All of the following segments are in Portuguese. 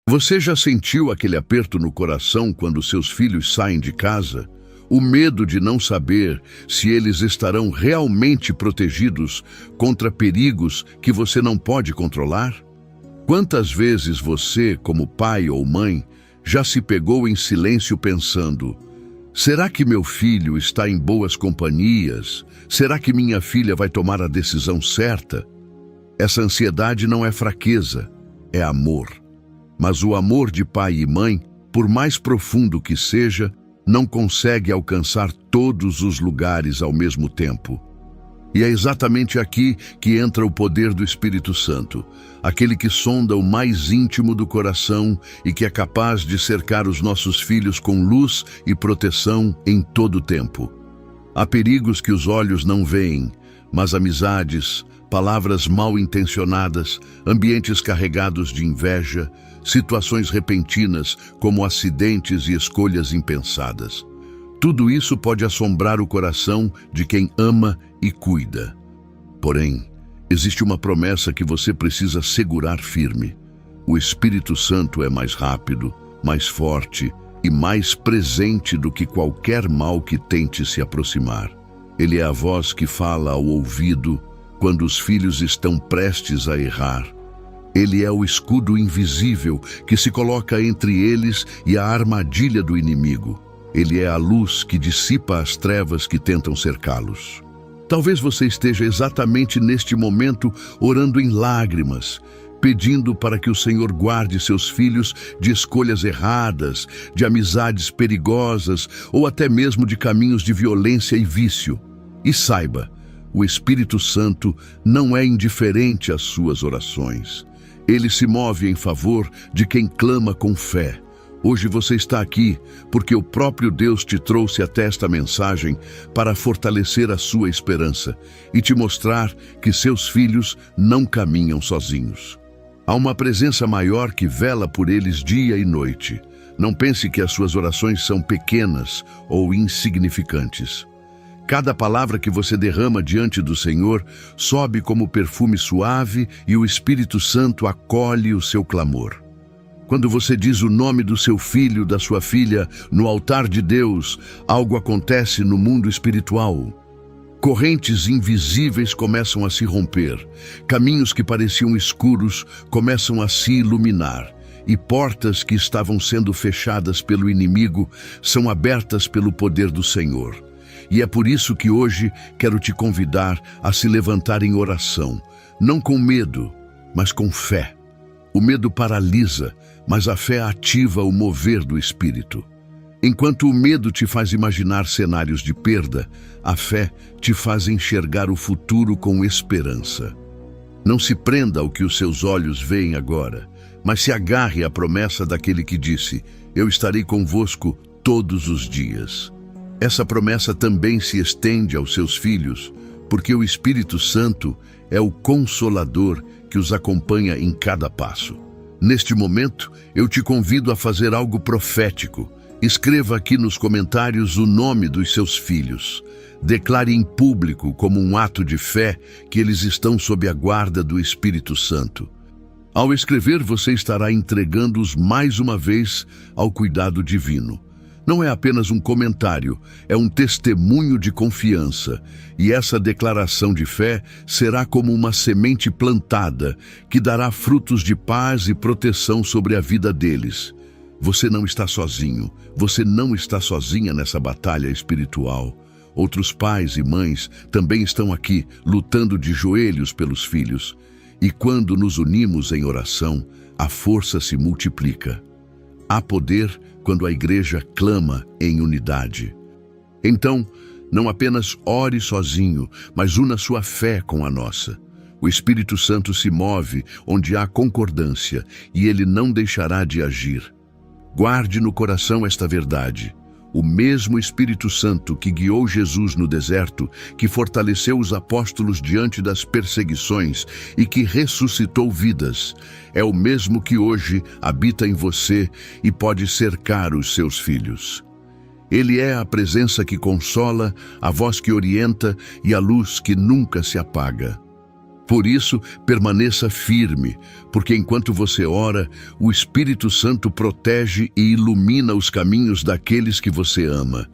Você já sentiu aquele aperto no coração quando seus filhos saem de casa? O medo de não saber se eles estarão realmente protegidos contra perigos que você não pode controlar? Quantas vezes você, como pai ou mãe, já se pegou em silêncio pensando: será que meu filho está em boas companhias? Será que minha filha vai tomar a decisão certa? Essa ansiedade não é fraqueza, é amor. Mas o amor de pai e mãe, por mais profundo que seja, não consegue alcançar todos os lugares ao mesmo tempo. E é exatamente aqui que entra o poder do Espírito Santo, aquele que sonda o mais íntimo do coração e que é capaz de cercar os nossos filhos com luz e proteção em todo o tempo. Há perigos que os olhos não veem, mas amizades, palavras mal intencionadas, ambientes carregados de inveja, situações repentinas como acidentes e escolhas impensadas. Tudo isso pode assombrar o coração de quem ama e cuida. Porém, existe uma promessa que você precisa segurar firme. O Espírito Santo é mais rápido, mais forte e mais presente do que qualquer mal que tente se aproximar. Ele é a voz que fala ao ouvido quando os filhos estão prestes a errar. Ele é o escudo invisível que se coloca entre eles e a armadilha do inimigo. Ele é a luz que dissipa as trevas que tentam cercá-los. Talvez você esteja exatamente neste momento orando em lágrimas, pedindo para que o Senhor guarde seus filhos de escolhas erradas, de amizades perigosas ou até mesmo de caminhos de violência e vício. E saiba, o Espírito Santo não é indiferente às suas orações. Ele se move em favor de quem clama com fé. Hoje você está aqui porque o próprio Deus te trouxe até esta mensagem para fortalecer a sua esperança e te mostrar que seus filhos não caminham sozinhos. Há uma presença maior que vela por eles dia e noite. Não pense que as suas orações são pequenas ou insignificantes. Cada palavra que você derrama diante do Senhor sobe como perfume suave e o Espírito Santo acolhe o seu clamor. Quando você diz o nome do seu filho, da sua filha, no altar de Deus, algo acontece no mundo espiritual. Correntes invisíveis começam a se romper, caminhos que pareciam escuros começam a se iluminar, e portas que estavam sendo fechadas pelo inimigo são abertas pelo poder do Senhor. E é por isso que hoje quero te convidar a se levantar em oração, não com medo, mas com fé. O medo paralisa, mas a fé ativa o mover do Espírito. Enquanto o medo te faz imaginar cenários de perda, a fé te faz enxergar o futuro com esperança. Não se prenda ao que os seus olhos veem agora, mas se agarre à promessa daquele que disse: eu estarei convosco todos os dias. Essa promessa também se estende aos seus filhos, porque o Espírito Santo é o Consolador que os acompanha em cada passo. Neste momento, eu te convido a fazer algo profético. Escreva aqui nos comentários o nome dos seus filhos. Declare em público, como um ato de fé, que eles estão sob a guarda do Espírito Santo. Ao escrever, você estará entregando-os mais uma vez ao cuidado divino. Não é apenas um comentário, é um testemunho de confiança. E essa declaração de fé será como uma semente plantada, que dará frutos de paz e proteção sobre a vida deles. Você não está sozinho, você não está sozinha nessa batalha espiritual. Outros pais e mães também estão aqui, lutando de joelhos pelos filhos. E quando nos unimos em oração, a força se multiplica. Há poder quando a igreja clama em unidade. Então, não apenas ore sozinho, mas una sua fé com a nossa. O Espírito Santo se move onde há concordância e ele não deixará de agir. Guarde no coração esta verdade. O mesmo Espírito Santo que guiou Jesus no deserto, que fortaleceu os apóstolos diante das perseguições e que ressuscitou vidas, é o mesmo que hoje habita em você e pode cercar os seus filhos. Ele é a presença que consola, a voz que orienta e a luz que nunca se apaga. Por isso, permaneça firme, porque enquanto você ora, o Espírito Santo protege e ilumina os caminhos daqueles que você ama.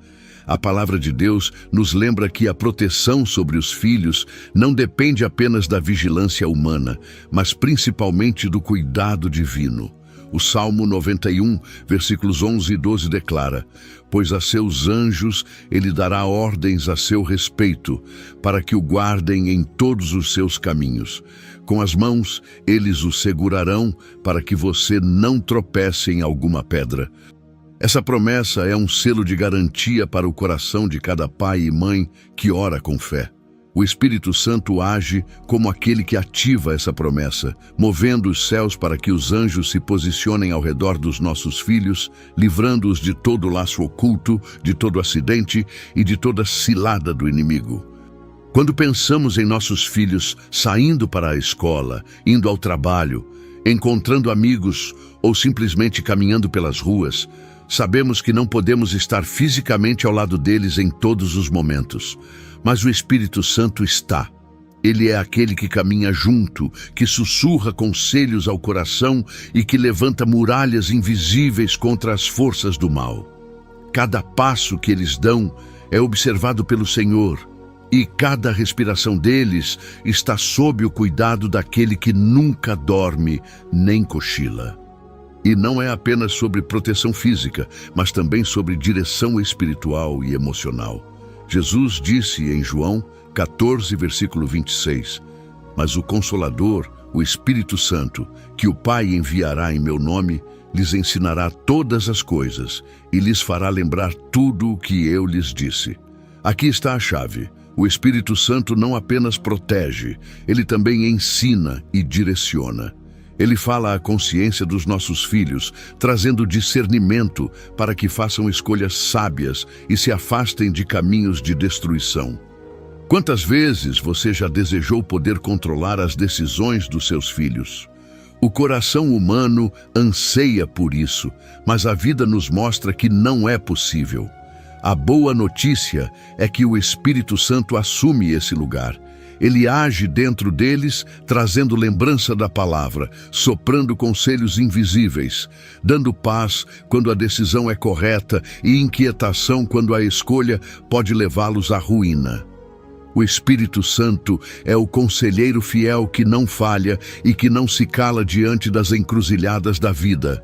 A palavra de Deus nos lembra que a proteção sobre os filhos não depende apenas da vigilância humana, mas principalmente do cuidado divino. O Salmo 91, versículos 11 e 12 declara: pois a seus anjos ele dará ordens a seu respeito, para que o guardem em todos os seus caminhos. Com as mãos eles o segurarão, para que você não tropece em alguma pedra. Essa promessa é um selo de garantia para o coração de cada pai e mãe que ora com fé. O Espírito Santo age como aquele que ativa essa promessa, movendo os céus para que os anjos se posicionem ao redor dos nossos filhos, livrando-os de todo laço oculto, de todo acidente e de toda cilada do inimigo. Quando pensamos em nossos filhos saindo para a escola, indo ao trabalho, encontrando amigos ou simplesmente caminhando pelas ruas, sabemos que não podemos estar fisicamente ao lado deles em todos os momentos. Mas o Espírito Santo está. Ele é aquele que caminha junto, que sussurra conselhos ao coração e que levanta muralhas invisíveis contra as forças do mal. Cada passo que eles dão é observado pelo Senhor, e cada respiração deles está sob o cuidado daquele que nunca dorme nem cochila. E não é apenas sobre proteção física, mas também sobre direção espiritual e emocional. Jesus disse em João 14, versículo 26, mas o Consolador, o Espírito Santo, que o Pai enviará em meu nome, lhes ensinará todas as coisas e lhes fará lembrar tudo o que eu lhes disse. Aqui está a chave. O Espírito Santo não apenas protege, ele também ensina e direciona. Ele fala à consciência dos nossos filhos, trazendo discernimento para que façam escolhas sábias e se afastem de caminhos de destruição. Quantas vezes você já desejou poder controlar as decisões dos seus filhos? O coração humano anseia por isso, mas a vida nos mostra que não é possível. A boa notícia é que o Espírito Santo assume esse lugar. Ele age dentro deles, trazendo lembrança da palavra, soprando conselhos invisíveis, dando paz quando a decisão é correta e inquietação quando a escolha pode levá-los à ruína. O Espírito Santo é o conselheiro fiel que não falha e que não se cala diante das encruzilhadas da vida.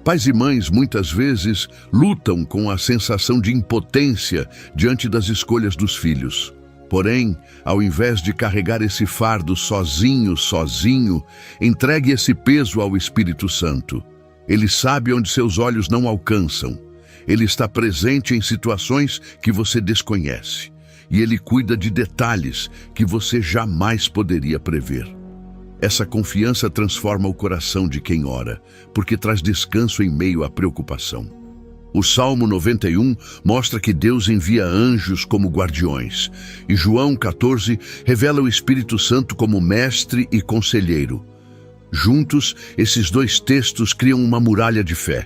Pais e mães muitas vezes lutam com a sensação de impotência diante das escolhas dos filhos. Porém, ao invés de carregar esse fardo sozinho, entregue esse peso ao Espírito Santo. Ele sabe onde seus olhos não alcançam. Ele está presente em situações que você desconhece. E ele cuida de detalhes que você jamais poderia prever. Essa confiança transforma o coração de quem ora, porque traz descanso em meio à preocupação. O Salmo 91 mostra que Deus envia anjos como guardiões, e João 14 revela o Espírito Santo como mestre e conselheiro. Juntos, esses dois textos criam uma muralha de fé,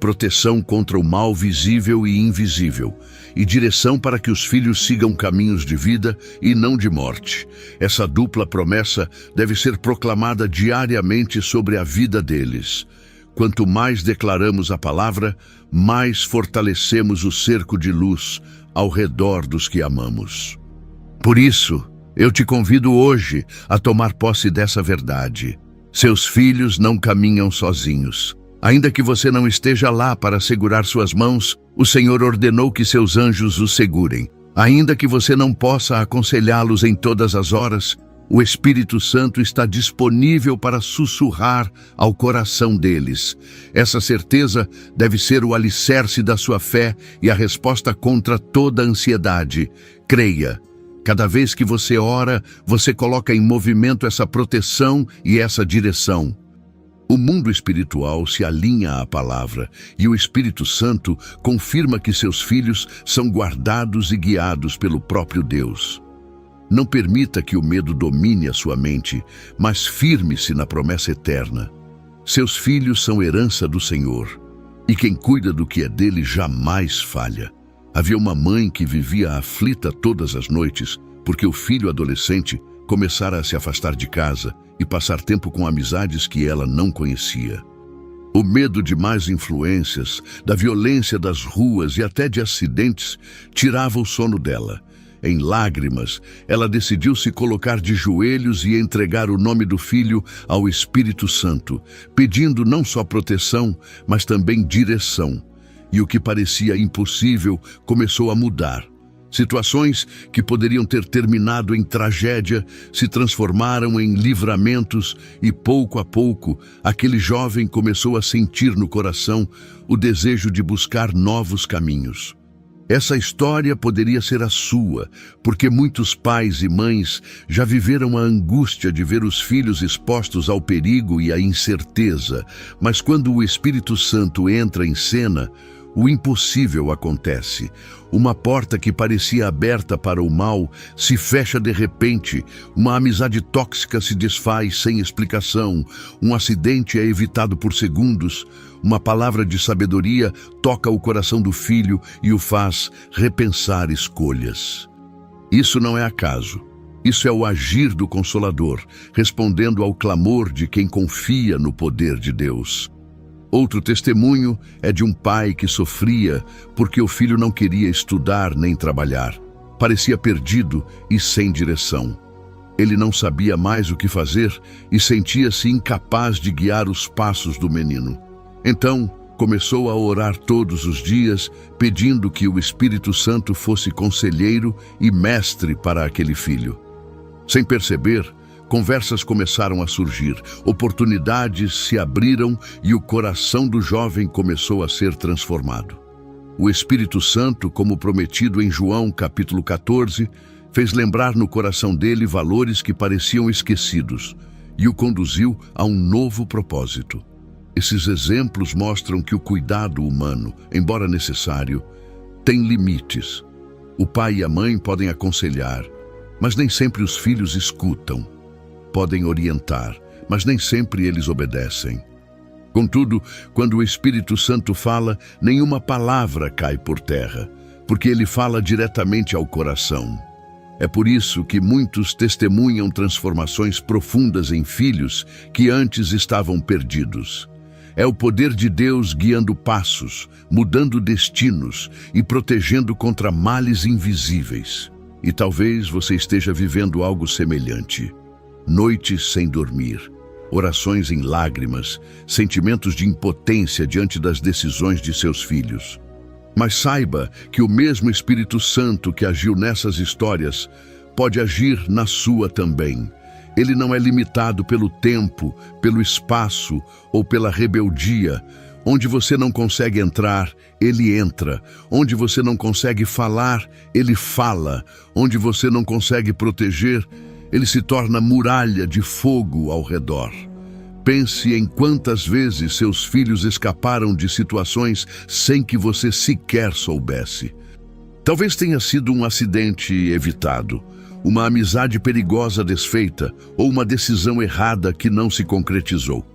proteção contra o mal visível e invisível, e direção para que os filhos sigam caminhos de vida e não de morte. Essa dupla promessa deve ser proclamada diariamente sobre a vida deles. Quanto mais declaramos a palavra, mais fortalecemos o cerco de luz ao redor dos que amamos. Por isso, eu te convido hoje a tomar posse dessa verdade. Seus filhos não caminham sozinhos. Ainda que você não esteja lá para segurar suas mãos, o Senhor ordenou que seus anjos os segurem. Ainda que você não possa aconselhá-los em todas as horas, o Espírito Santo está disponível para sussurrar ao coração deles. Essa certeza deve ser o alicerce da sua fé e a resposta contra toda ansiedade. Creia. Cada vez que você ora, você coloca em movimento essa proteção e essa direção. O mundo espiritual se alinha à palavra e o Espírito Santo confirma que seus filhos são guardados e guiados pelo próprio Deus. Não permita que o medo domine a sua mente, mas firme-se na promessa eterna. Seus filhos são herança do Senhor, e quem cuida do que é dele jamais falha. Havia uma mãe que vivia aflita todas as noites, porque o filho adolescente começara a se afastar de casa e passar tempo com amizades que ela não conhecia. O medo de más influências, da violência das ruas e até de acidentes tirava o sono dela. Em lágrimas, ela decidiu se colocar de joelhos e entregar o nome do filho ao Espírito Santo, pedindo não só proteção, mas também direção. E o que parecia impossível começou a mudar. Situações que poderiam ter terminado em tragédia se transformaram em livramentos e, pouco a pouco, aquele jovem começou a sentir no coração o desejo de buscar novos caminhos. Essa história poderia ser a sua, porque muitos pais e mães já viveram a angústia de ver os filhos expostos ao perigo e à incerteza, mas quando o Espírito Santo entra em cena, o impossível acontece. Uma porta que parecia aberta para o mal se fecha de repente, uma amizade tóxica se desfaz sem explicação, um acidente é evitado por segundos, uma palavra de sabedoria toca o coração do filho e o faz repensar escolhas. Isso não é acaso. Isso é o agir do Consolador, respondendo ao clamor de quem confia no poder de Deus. Outro testemunho é de um pai que sofria porque o filho não queria estudar nem trabalhar. Parecia perdido e sem direção. Ele não sabia mais o que fazer e sentia-se incapaz de guiar os passos do menino. Então, começou a orar todos os dias, pedindo que o Espírito Santo fosse conselheiro e mestre para aquele filho. Sem perceber, conversas começaram a surgir, oportunidades se abriram e o coração do jovem começou a ser transformado. O Espírito Santo, como prometido em João capítulo 14, fez lembrar no coração dele valores que pareciam esquecidos e o conduziu a um novo propósito. Esses exemplos mostram que o cuidado humano, embora necessário, tem limites. O pai e a mãe podem aconselhar, mas nem sempre os filhos escutam. Podem orientar, mas nem sempre eles obedecem. Contudo, quando o Espírito Santo fala, nenhuma palavra cai por terra, porque ele fala diretamente ao coração. É por isso que muitos testemunham transformações profundas em filhos que antes estavam perdidos. É o poder de Deus guiando passos, mudando destinos e protegendo contra males invisíveis. E talvez você esteja vivendo algo semelhante. Noites sem dormir, orações em lágrimas, sentimentos de impotência diante das decisões de seus filhos. Mas saiba que o mesmo Espírito Santo que agiu nessas histórias pode agir na sua também. Ele não é limitado pelo tempo, pelo espaço ou pela rebeldia. Onde você não consegue entrar, ele entra. Onde você não consegue falar, ele fala. Onde você não consegue proteger, ele se torna muralha de fogo ao redor. Pense em quantas vezes seus filhos escaparam de situações sem que você sequer soubesse. Talvez tenha sido um acidente evitado, uma amizade perigosa desfeita ou uma decisão errada que não se concretizou.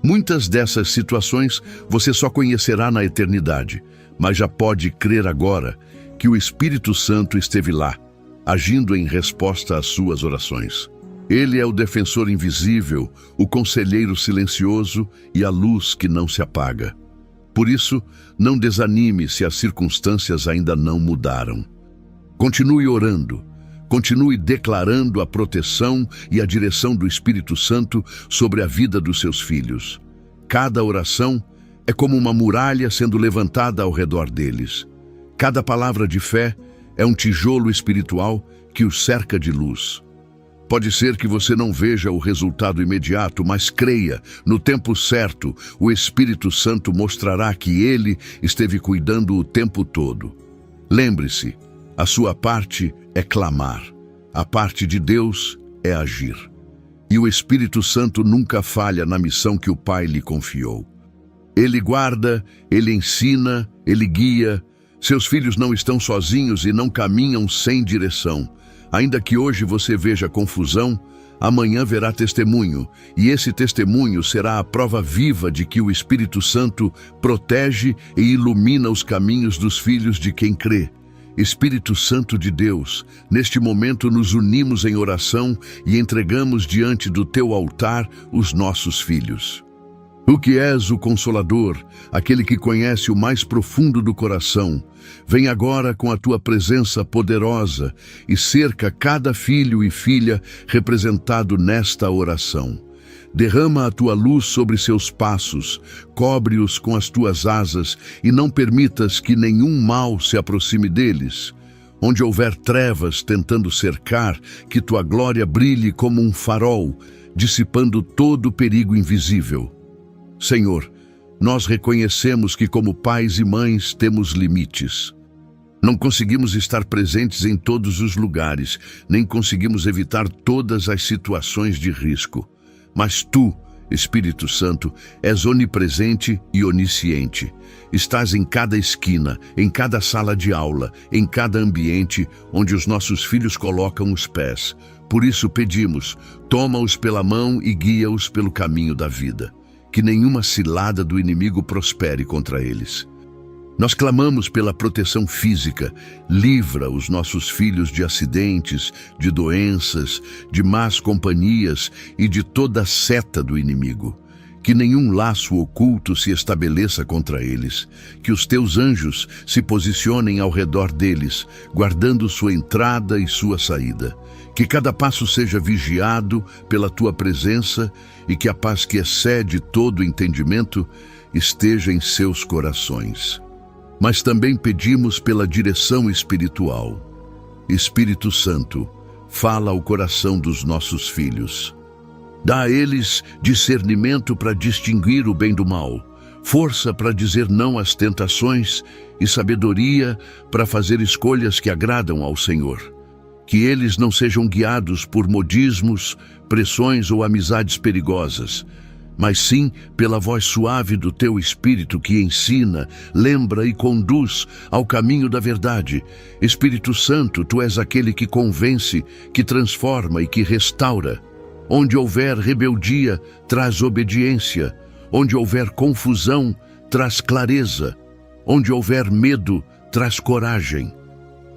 Muitas dessas situações você só conhecerá na eternidade, mas já pode crer agora que o Espírito Santo esteve lá, agindo em resposta às suas orações. Ele é o defensor invisível, o conselheiro silencioso e a luz que não se apaga. Por isso, não desanime se as circunstâncias ainda não mudaram. Continue orando, continue declarando a proteção e a direção do Espírito Santo sobre a vida dos seus filhos. Cada oração é como uma muralha sendo levantada ao redor deles. Cada palavra de fé é um tijolo espiritual que os cerca de luz. Pode ser que você não veja o resultado imediato, mas creia, no tempo certo, o Espírito Santo mostrará que ele esteve cuidando o tempo todo. Lembre-se, a sua parte é clamar, a parte de Deus é agir. E o Espírito Santo nunca falha na missão que o Pai lhe confiou. Ele guarda, ele ensina, ele guia. Seus filhos não estão sozinhos e não caminham sem direção. Ainda que hoje você veja confusão, amanhã verá testemunho, e esse testemunho será a prova viva de que o Espírito Santo protege e ilumina os caminhos dos filhos de quem crê. Espírito Santo de Deus, neste momento nos unimos em oração e entregamos diante do teu altar os nossos filhos. Tu que és o Consolador, aquele que conhece o mais profundo do coração, vem agora com a tua presença poderosa e cerca cada filho e filha representado nesta oração. Derrama a tua luz sobre seus passos, cobre-os com as tuas asas e não permitas que nenhum mal se aproxime deles. Onde houver trevas tentando cercar, que tua glória brilhe como um farol, dissipando todo o perigo invisível. Senhor, nós reconhecemos que como pais e mães temos limites. Não conseguimos estar presentes em todos os lugares, nem conseguimos evitar todas as situações de risco. Mas tu, Espírito Santo, és onipresente e onisciente. Estás em cada esquina, em cada sala de aula, em cada ambiente onde os nossos filhos colocam os pés. Por isso pedimos, toma-os pela mão e guia-os pelo caminho da vida. Que nenhuma cilada do inimigo prospere contra eles. Nós clamamos pela proteção física, livra os nossos filhos de acidentes, de doenças, de más companhias e de toda a seta do inimigo. Que nenhum laço oculto se estabeleça contra eles, que os teus anjos se posicionem ao redor deles, guardando sua entrada e sua saída. Que cada passo seja vigiado pela tua presença e que a paz que excede todo entendimento esteja em seus corações. Mas também pedimos pela direção espiritual. Espírito Santo, fala ao coração dos nossos filhos. Dá a eles discernimento para distinguir o bem do mal, força para dizer não às tentações e sabedoria para fazer escolhas que agradam ao Senhor. Que eles não sejam guiados por modismos, pressões ou amizades perigosas, mas sim pela voz suave do teu Espírito que ensina, lembra e conduz ao caminho da verdade. Espírito Santo, tu és aquele que convence, que transforma e que restaura. Onde houver rebeldia, traz obediência. Onde houver confusão, traz clareza. Onde houver medo, traz coragem.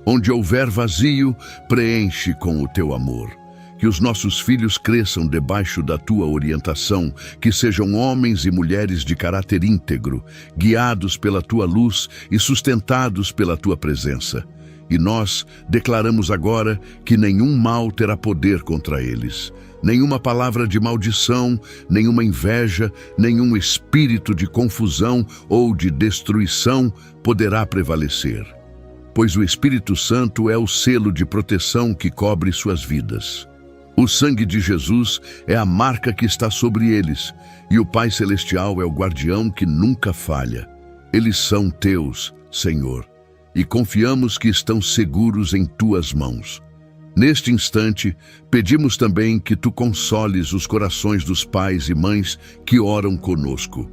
Onde houver vazio, preenche com o teu amor. Que os nossos filhos cresçam debaixo da tua orientação, que sejam homens e mulheres de caráter íntegro, guiados pela tua luz e sustentados pela tua presença. E nós declaramos agora que nenhum mal terá poder contra eles. Nenhuma palavra de maldição, nenhuma inveja, nenhum espírito de confusão ou de destruição poderá prevalecer. Pois o Espírito Santo é o selo de proteção que cobre suas vidas. O sangue de Jesus é a marca que está sobre eles, e o Pai Celestial é o guardião que nunca falha. Eles são teus, Senhor, e confiamos que estão seguros em tuas mãos. Neste instante, pedimos também que tu consoles os corações dos pais e mães que oram conosco.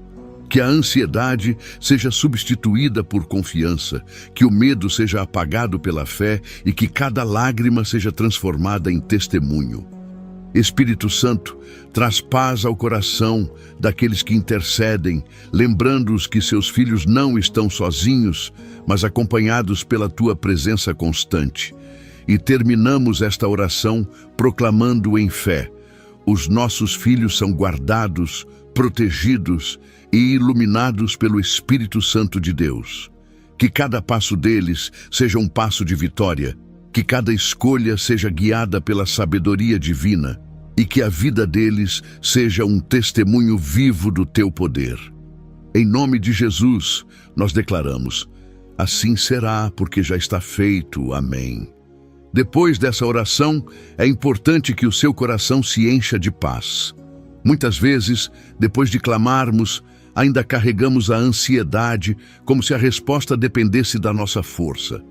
Que a ansiedade seja substituída por confiança, que o medo seja apagado pela fé e que cada lágrima seja transformada em testemunho. Espírito Santo, traz paz ao coração daqueles que intercedem, lembrando-os que seus filhos não estão sozinhos, mas acompanhados pela tua presença constante. E terminamos esta oração proclamando em fé: os nossos filhos são guardados, protegidos e iluminados pelo Espírito Santo de Deus. Que cada passo deles seja um passo de vitória, que cada escolha seja guiada pela sabedoria divina e que a vida deles seja um testemunho vivo do teu poder. Em nome de Jesus, nós declaramos: assim será, porque já está feito. Amém. Depois dessa oração, é importante que o seu coração se encha de paz. Muitas vezes, depois de clamarmos, ainda carregamos a ansiedade como se a resposta dependesse da nossa força.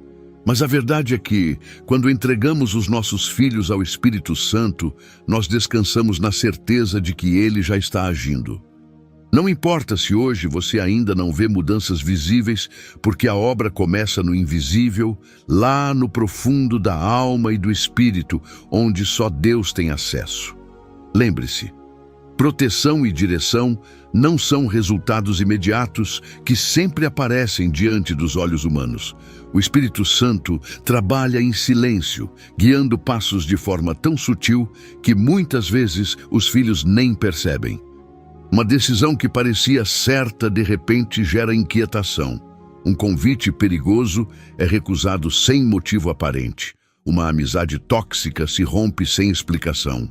Mas a verdade é que, quando entregamos os nossos filhos ao Espírito Santo, nós descansamos na certeza de que Ele já está agindo. Não importa se hoje você ainda não vê mudanças visíveis, porque a obra começa no invisível, lá no profundo da alma e do espírito, onde só Deus tem acesso. Lembre-se, Proteção e direção não são resultados imediatos que sempre aparecem diante dos olhos humanos. O Espírito Santo trabalha em silêncio, guiando passos de forma tão sutil que muitas vezes os filhos nem percebem. Uma decisão que parecia certa de repente gera inquietação. Um convite perigoso é recusado sem motivo aparente. Uma amizade tóxica se rompe sem explicação.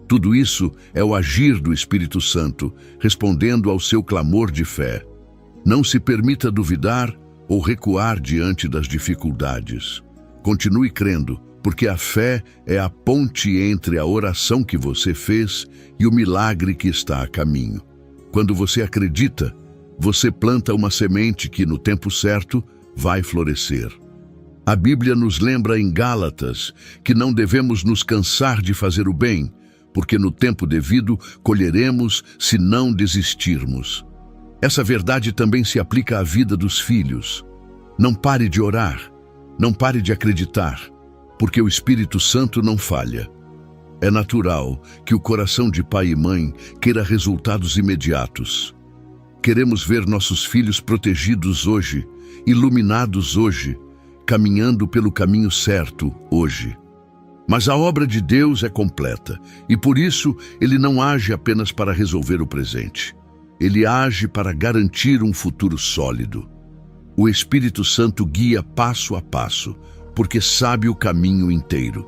Tudo isso é o agir do Espírito Santo, respondendo ao seu clamor de fé. Não se permita duvidar ou recuar diante das dificuldades. Continue crendo, porque a fé é a ponte entre a oração que você fez e o milagre que está a caminho. Quando você acredita, você planta uma semente que, no tempo certo, vai florescer. A Bíblia nos lembra em Gálatas que não devemos nos cansar de fazer o bem, porque no tempo devido colheremos se não desistirmos. Essa verdade também se aplica à vida dos filhos. Não pare de orar, não pare de acreditar, porque o Espírito Santo não falha. É natural que o coração de pai e mãe queira resultados imediatos. Queremos ver nossos filhos protegidos hoje, iluminados hoje, caminhando pelo caminho certo hoje. Mas a obra de Deus é completa, e por isso Ele não age apenas para resolver o presente. Ele age para garantir um futuro sólido. O Espírito Santo guia passo a passo, porque sabe o caminho inteiro.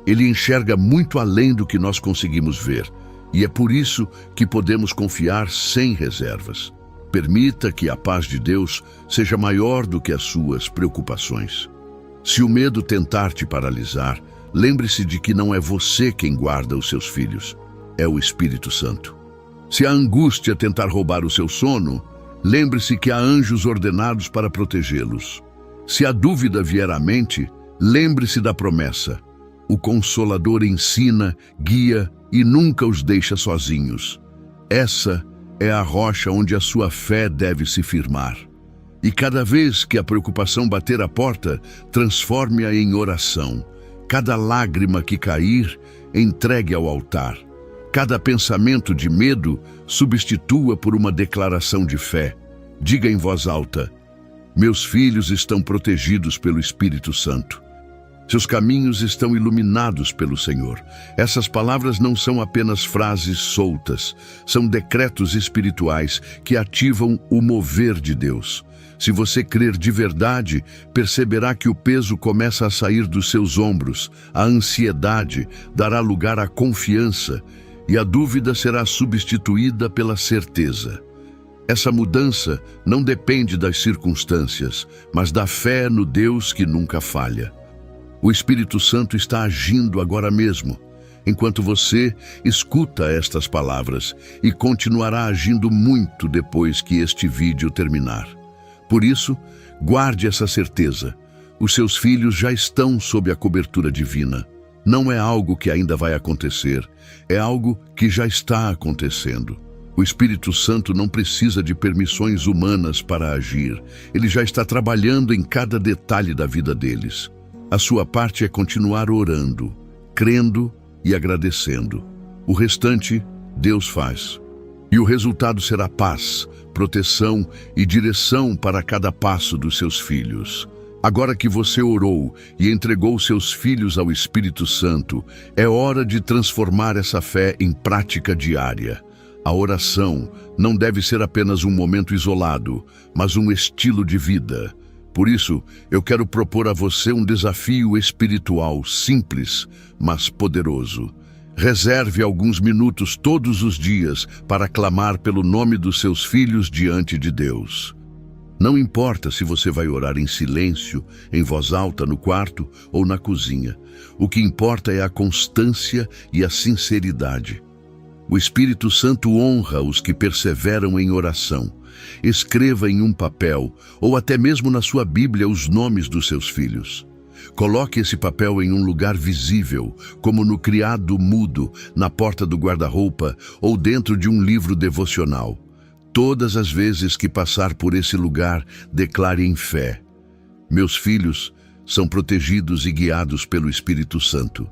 Ele enxerga muito além do que nós conseguimos ver, e é por isso que podemos confiar sem reservas. Permita que a paz de Deus seja maior do que as suas preocupações. Se o medo tentar te paralisar, lembre-se de que não é você quem guarda os seus filhos, é o Espírito Santo. Se a angústia tentar roubar o seu sono, lembre-se que há anjos ordenados para protegê-los. Se a dúvida vier à mente, lembre-se da promessa. O Consolador ensina, guia e nunca os deixa sozinhos. Essa é a rocha onde a sua fé deve se firmar. E cada vez que a preocupação bater a porta, transforme-a em oração. Cada lágrima que cair, entregue ao altar. Cada pensamento de medo, substitua por uma declaração de fé. Diga em voz alta: meus filhos estão protegidos pelo Espírito Santo. Seus caminhos estão iluminados pelo Senhor. Essas palavras não são apenas frases soltas, são decretos espirituais que ativam o mover de Deus. Se você crer de verdade, perceberá que o peso começa a sair dos seus ombros, a ansiedade dará lugar à confiança e a dúvida será substituída pela certeza. Essa mudança não depende das circunstâncias, mas da fé no Deus que nunca falha. O Espírito Santo está agindo agora mesmo, enquanto você escuta estas palavras, e continuará agindo muito depois que este vídeo terminar. Por isso, guarde essa certeza. Os seus filhos já estão sob a cobertura divina. Não é algo que ainda vai acontecer, é algo que já está acontecendo. O Espírito Santo não precisa de permissões humanas para agir. Ele já está trabalhando em cada detalhe da vida deles. A sua parte é continuar orando, crendo e agradecendo. O restante, Deus faz. E o resultado será paz, proteção e direção para cada passo dos seus filhos. Agora que você orou e entregou seus filhos ao Espírito Santo, é hora de transformar essa fé em prática diária. A oração não deve ser apenas um momento isolado, mas um estilo de vida. Por isso, eu quero propor a você um desafio espiritual simples, mas poderoso. Reserve alguns minutos todos os dias para clamar pelo nome dos seus filhos diante de Deus. Não importa se você vai orar em silêncio, em voz alta no quarto ou na cozinha. O que importa é a constância e a sinceridade. O Espírito Santo honra os que perseveram em oração. Escreva em um papel ou até mesmo na sua Bíblia os nomes dos seus filhos. Coloque esse papel em um lugar visível, como no criado mudo, na porta do guarda-roupa ou dentro de um livro devocional. Todas as vezes que passar por esse lugar, declare em fé: meus filhos são protegidos e guiados pelo Espírito Santo.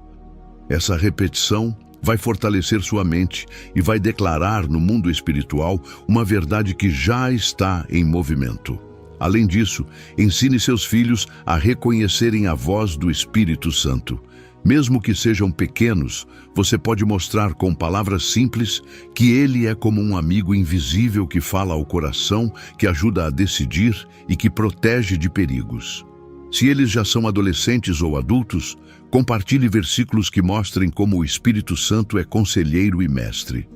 Essa repetição vai fortalecer sua mente e vai declarar no mundo espiritual uma verdade que já está em movimento. Além disso, ensine seus filhos a reconhecerem a voz do Espírito Santo. Mesmo que sejam pequenos, você pode mostrar com palavras simples que ele é como um amigo invisível que fala ao coração, que ajuda a decidir e que protege de perigos. Se eles já são adolescentes ou adultos, compartilhe versículos que mostrem como o Espírito Santo é conselheiro e mestre.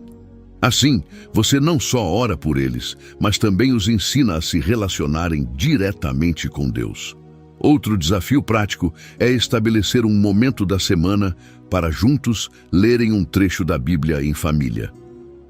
Assim, você não só ora por eles, mas também os ensina a se relacionarem diretamente com Deus. Outro desafio prático é estabelecer um momento da semana para juntos lerem um trecho da Bíblia em família.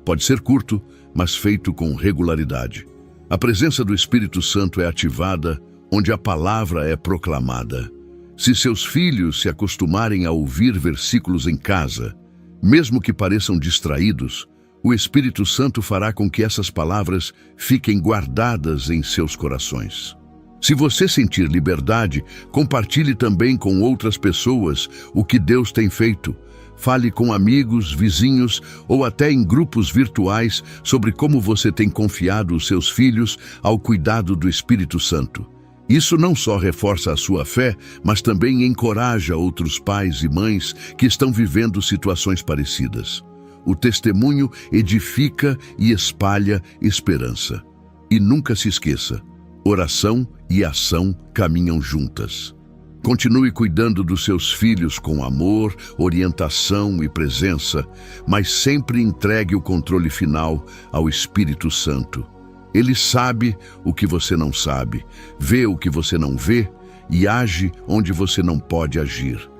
Pode ser curto, mas feito com regularidade. A presença do Espírito Santo é ativada onde a palavra é proclamada. Se seus filhos se acostumarem a ouvir versículos em casa, mesmo que pareçam distraídos, o Espírito Santo fará com que essas palavras fiquem guardadas em seus corações. Se você sentir liberdade, compartilhe também com outras pessoas o que Deus tem feito. Fale com amigos, vizinhos ou até em grupos virtuais sobre como você tem confiado os seus filhos ao cuidado do Espírito Santo. Isso não só reforça a sua fé, mas também encoraja outros pais e mães que estão vivendo situações parecidas. O testemunho edifica e espalha esperança. E nunca se esqueça, oração e ação caminham juntas. Continue cuidando dos seus filhos com amor, orientação e presença, mas sempre entregue o controle final ao Espírito Santo. Ele sabe o que você não sabe, vê o que você não vê e age onde você não pode agir.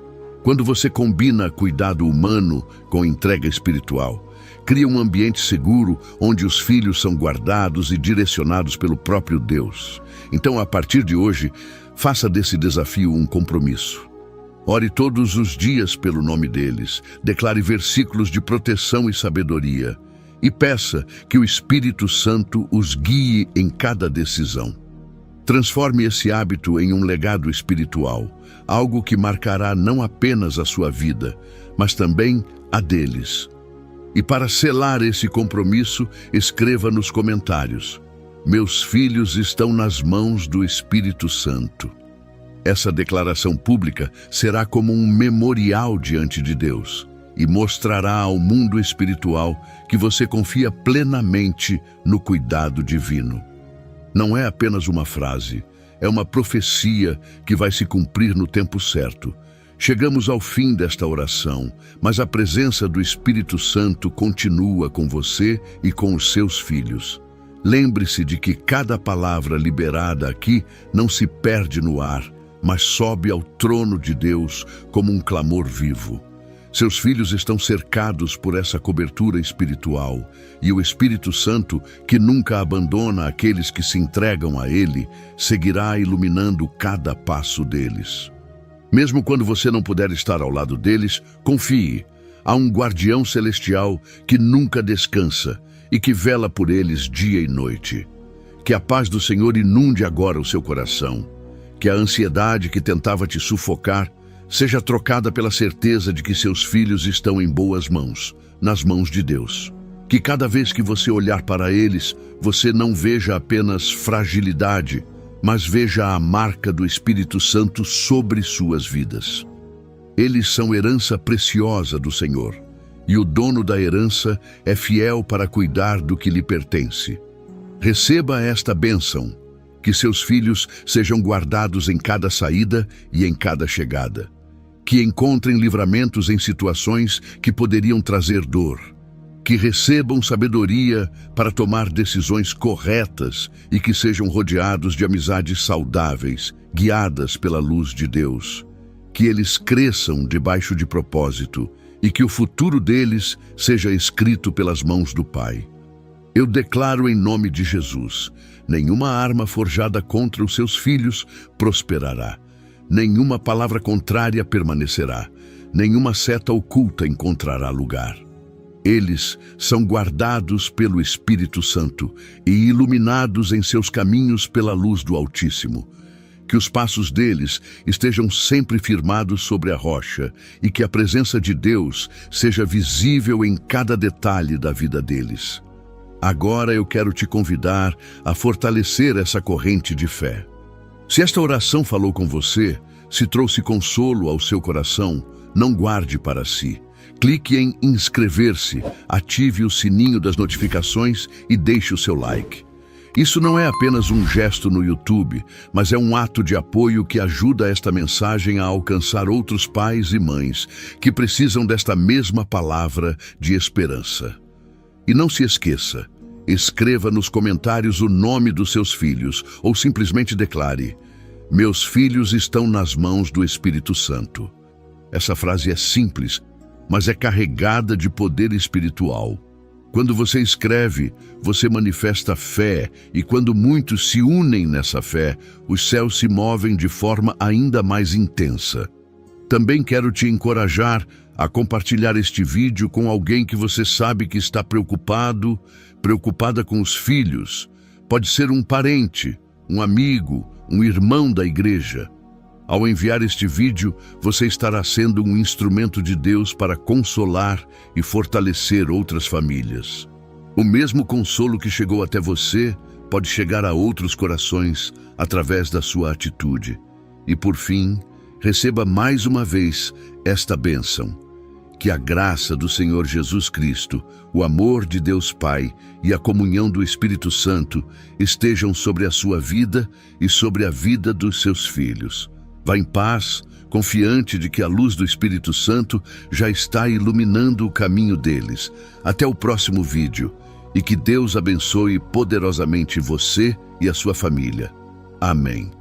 Quando você combina cuidado humano com entrega espiritual, cria um ambiente seguro onde os filhos são guardados e direcionados pelo próprio Deus. Então, a partir de hoje, faça desse desafio um compromisso. Ore todos os dias pelo nome deles, declare versículos de proteção e sabedoria, e peça que o Espírito Santo os guie em cada decisão. Transforme esse hábito em um legado espiritual, algo que marcará não apenas a sua vida, mas também a deles. E para selar esse compromisso, escreva nos comentários: meus filhos estão nas mãos do Espírito Santo. Essa declaração pública será como um memorial diante de Deus e mostrará ao mundo espiritual que você confia plenamente no cuidado divino. Não é apenas uma frase, é uma profecia que vai se cumprir no tempo certo. Chegamos ao fim desta oração, mas a presença do Espírito Santo continua com você e com os seus filhos. Lembre-se de que cada palavra liberada aqui não se perde no ar, mas sobe ao trono de Deus como um clamor vivo. Seus filhos estão cercados por essa cobertura espiritual, e o Espírito Santo, que nunca abandona aqueles que se entregam a Ele, seguirá iluminando cada passo deles. Mesmo quando você não puder estar ao lado deles, confie. Há um guardião celestial que nunca descansa e que vela por eles dia e noite. Que a paz do Senhor inunde agora o seu coração. Que a ansiedade que tentava te sufocar seja trocada pela certeza de que seus filhos estão em boas mãos, nas mãos de Deus. Que cada vez que você olhar para eles, você não veja apenas fragilidade, mas veja a marca do Espírito Santo sobre suas vidas. Eles são herança preciosa do Senhor, e o dono da herança é fiel para cuidar do que lhe pertence. Receba esta bênção, que seus filhos sejam guardados em cada saída e em cada chegada. Que encontrem livramentos em situações que poderiam trazer dor. Que recebam sabedoria para tomar decisões corretas e que sejam rodeados de amizades saudáveis, guiadas pela luz de Deus. Que eles cresçam debaixo de propósito e que o futuro deles seja escrito pelas mãos do Pai. Eu declaro em nome de Jesus: nenhuma arma forjada contra os seus filhos prosperará. Nenhuma palavra contrária permanecerá. Nenhuma seta oculta encontrará lugar. Eles são guardados pelo Espírito Santo e iluminados em seus caminhos pela luz do Altíssimo. Que os passos deles estejam sempre firmados sobre a rocha e que a presença de Deus seja visível em cada detalhe da vida deles. Agora eu quero te convidar a fortalecer essa corrente de fé. Se esta oração falou com você, se trouxe consolo ao seu coração, não guarde para si. Clique em inscrever-se, ative o sininho das notificações e deixe o seu like. Isso não é apenas um gesto no YouTube, mas é um ato de apoio que ajuda esta mensagem a alcançar outros pais e mães que precisam desta mesma palavra de esperança. E não se esqueça, escreva nos comentários o nome dos seus filhos ou simplesmente declare: "Meus filhos estão nas mãos do Espírito Santo." Essa frase é simples, mas é carregada de poder espiritual. Quando você escreve, você manifesta fé, e quando muitos se unem nessa fé, os céus se movem de forma ainda mais intensa. Também quero te encorajar a compartilhar este vídeo com alguém que você sabe que está preocupada com os filhos. Pode ser um parente, um amigo, um irmão da igreja. Ao enviar este vídeo, você estará sendo um instrumento de Deus para consolar e fortalecer outras famílias. O mesmo consolo que chegou até você pode chegar a outros corações através da sua atitude. E por fim, receba mais uma vez esta bênção. Que a graça do Senhor Jesus Cristo, o amor de Deus Pai e a comunhão do Espírito Santo estejam sobre a sua vida e sobre a vida dos seus filhos. Vá em paz, confiante de que a luz do Espírito Santo já está iluminando o caminho deles. Até o próximo vídeo, e que Deus abençoe poderosamente você e a sua família. Amém.